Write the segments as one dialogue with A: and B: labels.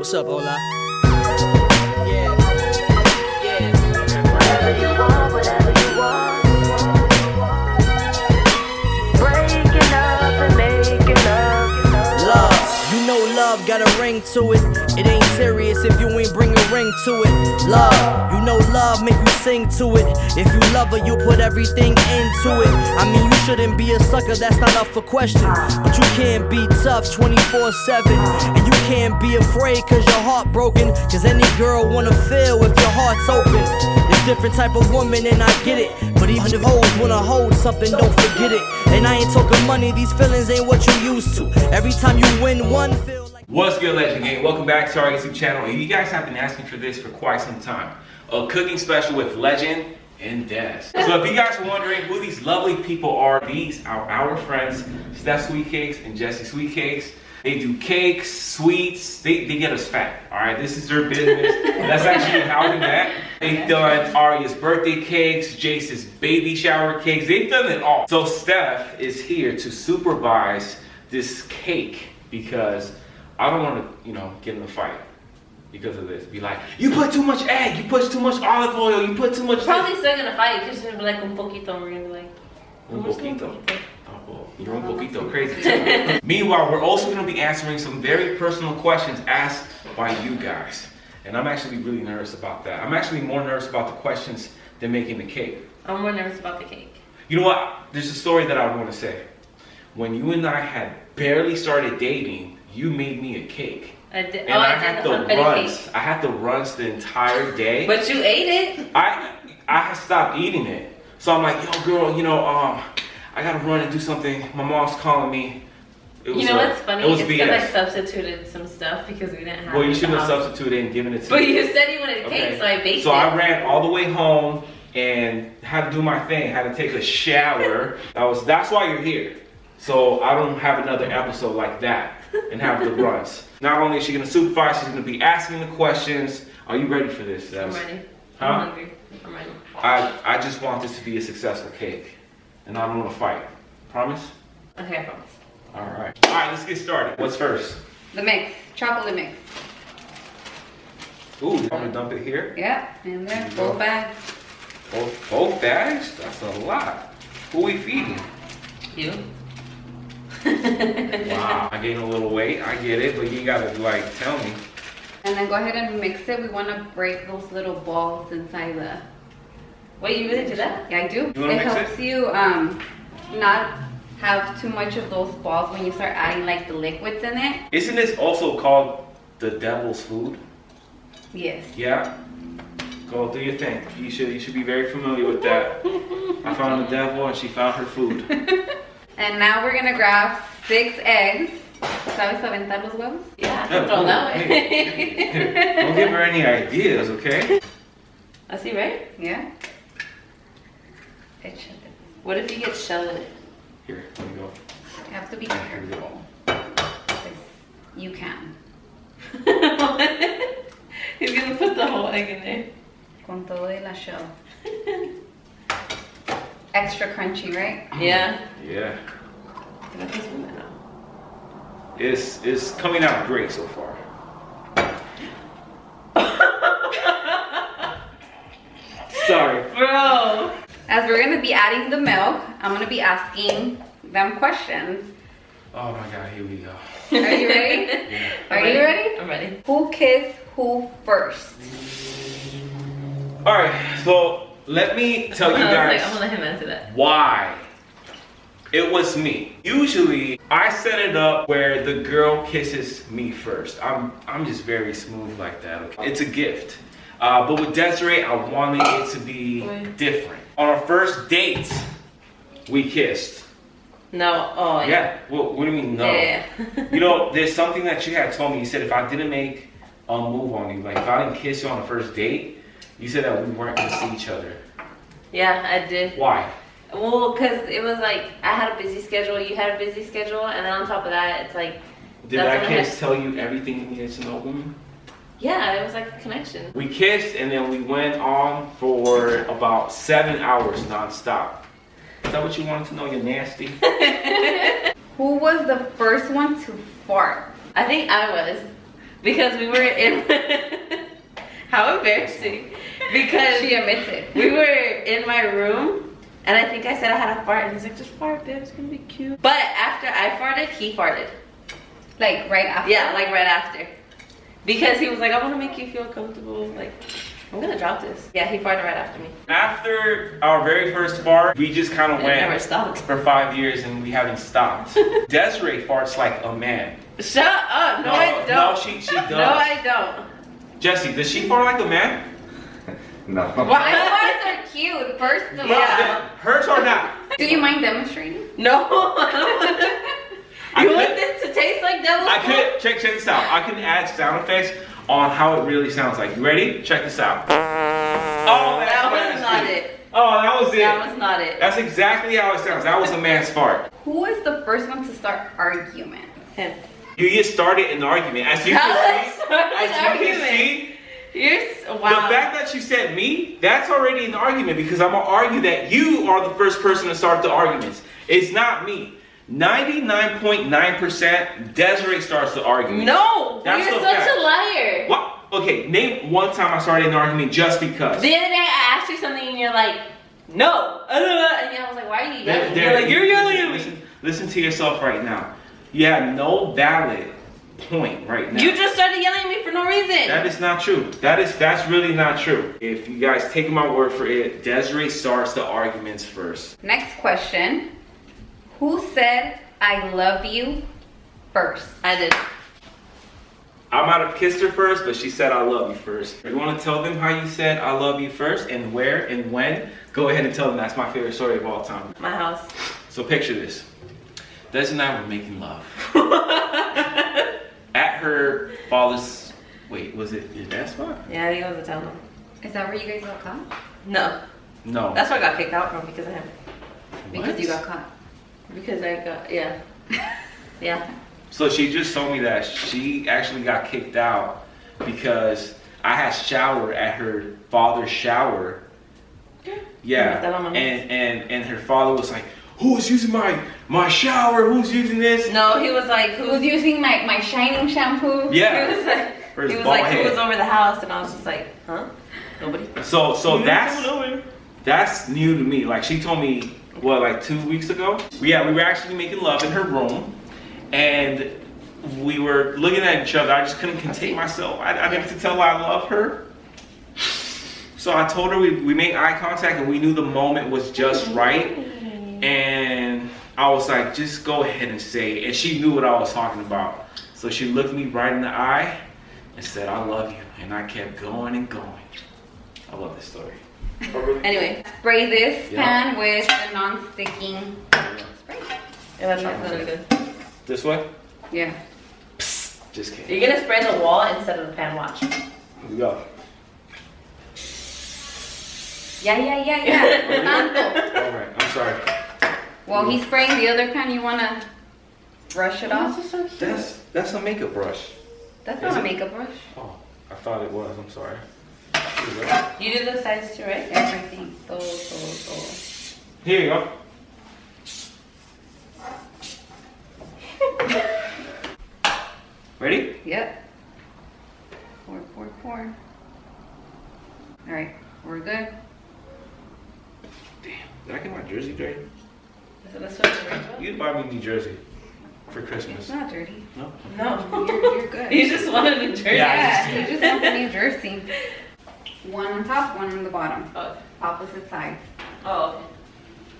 A: What's up, Ola?
B: Yeah. Whatever you want, whatever you want. Breaking up and making love.
A: Love, you know love got a ring to it. It ain't serious if you ain't bring a ring to it. Love, you know love make you sing to it. If you love her, you put everything into it. I mean, you shouldn't be a sucker, that's not up for question. But you can't be tough 24/7. And you can't be afraid cause your heart broken. Cause any girl wanna feel if your heart's open. It's different type of woman and I get it. But even if hoes wanna hold something, don't forget it. And I ain't talking money, these feelings ain't what you used to. Every time you win one, feel like...
C: What's good, Legend Gang? Welcome back to our YouTube channel. And you guys have been asking for this for quite some time. A cooking special with Legend and Des. So if you guys are wondering who these lovely people are, these are our friends, Steph Sweet Cakes and Jesse Sweet Cakes. They do cakes, sweets, they get us fat, all right? This is their business. That's actually how we met. They've done Aria's birthday cakes, Jace's baby shower cakes. They've done it all. So Steph is here to supervise this cake because I don't want to, get in a fight because of this. Be like, you put too much egg, you put too much olive oil, you put too much...
D: Probably still gonna fight because you're gonna be like, un poquito, and we're gonna be like...
C: Un poquito. Oh, well, you're un poquito crazy too. Meanwhile, we're also gonna be answering some very personal questions asked by you guys. And I'm actually really nervous about that. I'm actually more nervous about the questions than making the cake.
D: I'm more nervous about the cake.
C: You know what? There's a story that I want to say. When you and I had barely started dating, you made me a cake.
D: I did.
C: And I had the runs. I had the runs the entire day.
D: But you ate it.
C: I had stopped eating it. So I'm like, yo, girl, I gotta run and do something. My mom's calling me.
D: You know what's funny?
C: It was
D: it's
C: BS.
D: because I substituted some stuff because we didn't have
C: Well, you
D: it
C: shouldn't have
D: in the house.
C: substituted and given it to
D: But
C: me.
D: you said you wanted cake, so I baked it.
C: So I ran all the way home and had to do my thing. Had to take a shower. That's why you're here. So I don't have another episode like that and have the runs. Not only is she gonna supervise, she's gonna be asking the questions. Are you ready for this, Des?
D: I'm ready.
C: Huh?
D: I'm hungry. I'm ready.
C: I just want this to be a successful cake. And I don't wanna fight. Promise?
D: Okay, I promise.
C: Alright, let's get started. What's first?
E: The mix, chocolate mix.
C: Ooh, I'm gonna dump it here.
E: Yeah, and there,
C: There you go.
E: both bags.
C: Both bags? That's a lot. Who are we feeding?
D: You?
C: Wow, I gained a little weight. I get it, but you gotta tell me.
E: And then go ahead and mix it. We want to break those little balls inside the...
D: Wait, you really do that?
E: Yeah, I do.
C: You wanna
E: It
C: mix
E: helps you not have too much of those balls when you start adding the liquids in it.
C: Isn't this also called the devil's food?
E: Yes.
C: Yeah? Go do your thing. You should be very familiar with that. I found the devil and she found her food.
E: And now we're gonna grab 6 eggs. ¿Sabes aventar los huevos?
D: Yeah, I can throw that way.
C: Hey, don't give her any ideas, okay?
D: I see, right?
E: Yeah.
D: What if you get shell in it?
C: Here, let me go.
E: You have to be
C: Here we go.
E: careful. You can.
D: He's gonna put the whole egg in there.
E: Con todo y la shell. Extra crunchy, right?
D: Yeah.
C: Yeah.
D: Can I taste one now?
C: It's coming out great so far. Sorry.
D: Bro.
E: As we're gonna be adding the milk, I'm gonna be asking them questions.
C: Oh my god, here we go.
E: Are you ready?
C: Yeah.
E: Are you ready?
D: I'm ready.
E: Who kissed who first?
C: Alright, so let me tell you guys
D: I'm gonna let him answer that.
C: why it was me. Usually I set it up where the girl kisses me first. I'm just very smooth like that. Okay? It's a gift. But with Desiree, I wanted it to be different. On our first date, we kissed.
D: No. Oh yeah.
C: Yeah. Well, what do you mean no?
D: Yeah.
C: There's something that you had told me. You said if I didn't make a move on you, if I didn't kiss you on the first date, you said that we weren't gonna see each other.
D: Yeah, I did.
C: Why?
D: Well, because it was I had a busy schedule, you had a busy schedule, and then on top of that, it's
C: Did that kiss tell you everything you needed to know, woman?
D: Yeah, it was like a connection.
C: We kissed and then we went on for about 7 hours nonstop. Is that what you wanted to know? You're nasty.
E: Who was the first one to fart?
D: I think I was. because we were in. How embarrassing! Because
E: She admits it.
D: we were in my room, and I think I said I had a fart, and he's like, "Just fart, babe. It's gonna be cute." But after I farted, he farted.
E: Like right after.
D: Yeah, like right after, because he was like, "I want to make you feel comfortable." Like, I'm gonna drop this. Yeah, he farted right after me.
C: After our very first fart, we just kind of
D: It
C: went
D: never stopped.
C: for 5 years and we haven't stopped. Desiree farts like a man.
D: Shut up! No, I don't.
C: No, she does.
D: No, I don't.
C: Jesse, does she fart like a man?
F: No.
E: My farts are cute, first of all.
D: Yeah.
C: Hers or not?
E: Do you mind demonstrating?
D: No, I don't want to.
C: I
D: You want
C: could-
D: this to taste like devil's
C: I
D: food?
C: could check this out. I can add sound effects on how it really sounds like. You ready? Check this out. Oh, that's
D: That
C: what
D: was
C: I
D: not
C: see.
D: it.
C: Oh, that was it.
D: That was not it.
C: That's exactly how it sounds. That was a man's fart.
E: Who is the first one to start arguments?
D: Him.
C: You get started in the argument. As you
D: How
C: can
D: is
C: see,
D: that
C: as
D: an
C: you
D: argument?
C: can see,
D: Wow.
C: the fact that you said me, that's already an argument because I'm gonna argue that you are the first person to start the arguments. It's not me. 99.9% Desiree starts the argument.
D: No,
C: That's
D: you're
C: a
D: such
C: fact.
D: a liar.
C: What? Okay, name one time I started an argument just because.
D: The other day I asked you something and you're like, no. And I was like, why are you yelling? You're like, you're yelling at me.
C: Listen to yourself right now. You have no valid point right now.
D: You just started yelling at me for no reason.
C: That is not true. That's really not true. If you guys take my word for it, Desiree starts the arguments first.
E: Next question. Who said I love you first?
D: I did.
C: I might have kissed her first, but she said I love you first. You want to tell them how you said I love you first and where and when? Go ahead and tell them. That's my favorite story of all time.
D: My house.
C: So picture this. Des and I were making love. At her father's, wait, was it your dad's spot?
D: Yeah, I think it was a townhome.
E: Is that where you guys got caught?
D: No.
C: No.
D: That's where I got kicked out from because of him.
E: Because
C: What?
E: you got caught.
D: Because I got, yeah. Yeah.
C: So she just told me that she actually got kicked out because I had showered at her father's shower. Yeah. And her father was like, who's using my shower? Who's using this?
D: No, he was like,
E: Who's using my shining shampoo?
C: Yeah.
D: He was like,
C: For his
D: he was
C: bald
D: like,
C: head.
D: who was over the house? And I was just like, huh? Nobody.
C: So that's new to me. Like she told me, what, like 2 weeks ago? Yeah, we were actually making love in her room, and we were looking at each other. I just couldn't contain myself. I needed to tell her I love her. So I told her we made eye contact, and we knew the moment was just right. And I was like, just go ahead and say it. And she knew what I was talking about. So she looked me right in the eye and said, I love you. And I kept going and going. I love this story.
D: Anyway.
E: Spray this
C: Yeah.
E: pan with a non-sticking spray.
D: Yeah, that's not really good.
C: This way?
E: Yeah.
C: Just kidding.
D: You're gonna spray the wall instead of the pan, watch.
C: Here we go.
E: Yeah. Tanto.
C: Alright, I'm sorry.
E: While he's spraying the other pan, you wanna brush it off?
C: That's a makeup brush.
E: That's
C: Is
E: not a
C: it?
E: makeup brush.
C: Oh, I thought it was. I'm sorry. Here we go.
D: You do the sides too, right?
E: Everything. So.
C: Here you go. Ready?
E: Yep. Pour. All right, we're good.
C: Damn, did I get my jersey dirty?
D: So this one's right.
C: You buy me a New Jersey for
E: It's
C: Christmas.
E: not dirty.
C: No?
D: No.
E: You're good.
D: You just wanted a jersey.
C: Yeah.
E: Yeah, he just wants a New Jersey. One on top, one on the bottom.
D: Oh,
E: Opposite sides.
D: oh, okay.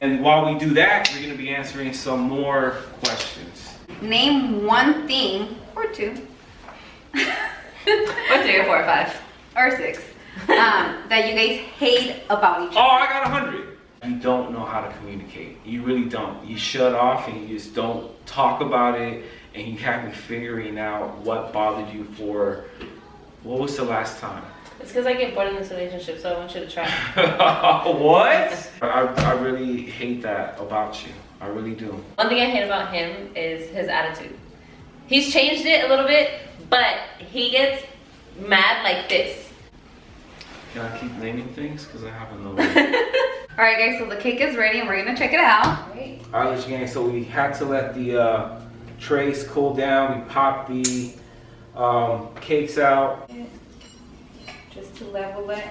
C: And while we do that, we're going to be answering some more questions.
E: Name one thing, or two,
D: Or 3 or 4 or 5.
E: or 6, that you guys hate about each
C: Oh,
E: other.
C: I got 100. You don't know how to communicate. You really don't. You shut off and you just don't talk about it, and you have me figuring out what bothered you for, what was the last time?
D: It's because I get bored in this relationship, so I want you to try.
C: What? I really hate that about you. I really do.
D: One thing I hate about him is his attitude. He's changed it a little bit, but he gets mad like this.
C: Can I keep naming things? Because I have no.
E: All right, guys, so the cake is ready and we're gonna check it out.
C: All right, gang, so we had to let the trays cool down. We popped the Cakes out.
E: Just to level it.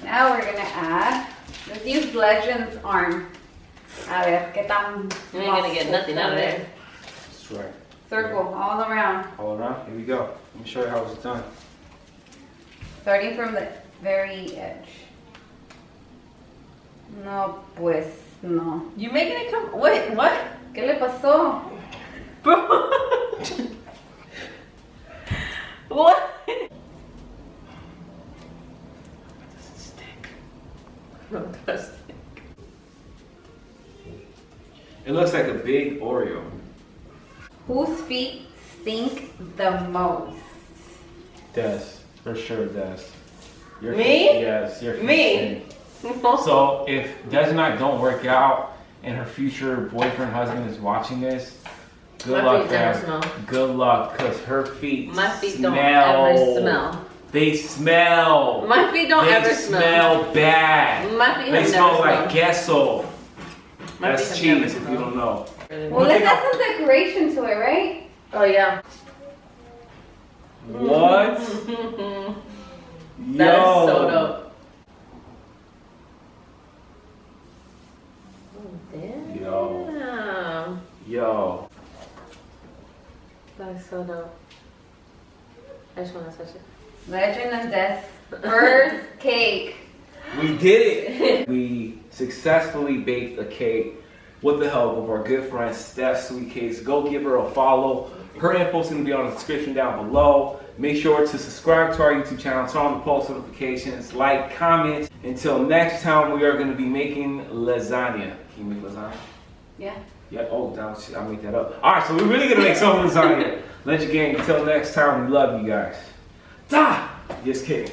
E: Now we're gonna add, let's use Legends arm. A ver, qué tan.
D: You ain't gonna get nothing out of there.
C: That's right.
E: Circle all around.
C: All around. Here we go. Let me show you how it's done.
E: Starting from the very edge. No, pues, no.
D: You making it come? Wait, what?
E: ¿Qué le pasó?
D: What? No, that's
C: It looks like a big Oreo.
E: Whose feet stink the most?
C: Des, for sure, Des. Your
D: Me?
C: feet- yes, your feet
D: Me?
C: stink. So if Des and I don't work out and her future boyfriend, husband is watching this, good
D: My
C: luck,
D: feet never
C: fam.
D: smell.
C: Good luck, cause her feet
D: My feet
C: smell.
D: don't ever smell.
C: They smell.
D: My feet don't
C: they
D: ever smell.
C: bad.
D: My feet
C: They
D: have
C: smell
D: never
C: like
D: smelled.
C: queso.
D: My
C: That's
D: feet have never
C: cheese if you
D: smelled.
C: don't know.
E: Well, let's add some decoration to it, right?
D: Oh yeah.
C: What?
D: That is so dope. Oh, damn.
C: Yo.
D: That is so dope. I just want to touch it.
E: Legend and Death first cake.
C: We did it! We successfully baked a cake with the help of our good friend Steph Sweet Cakes. Go give her a follow. Her info is going to be on the description down below. Make sure to subscribe to our YouTube channel, turn on the post notifications, like, comment. Until next time, we are going to be making lasagna. Can you make lasagna?
E: Yeah.
C: Yeah, oh, I made that up. All right, so we're really going to make some lasagna. Legend Gang, until next time, we love you guys. Da! Just kidding.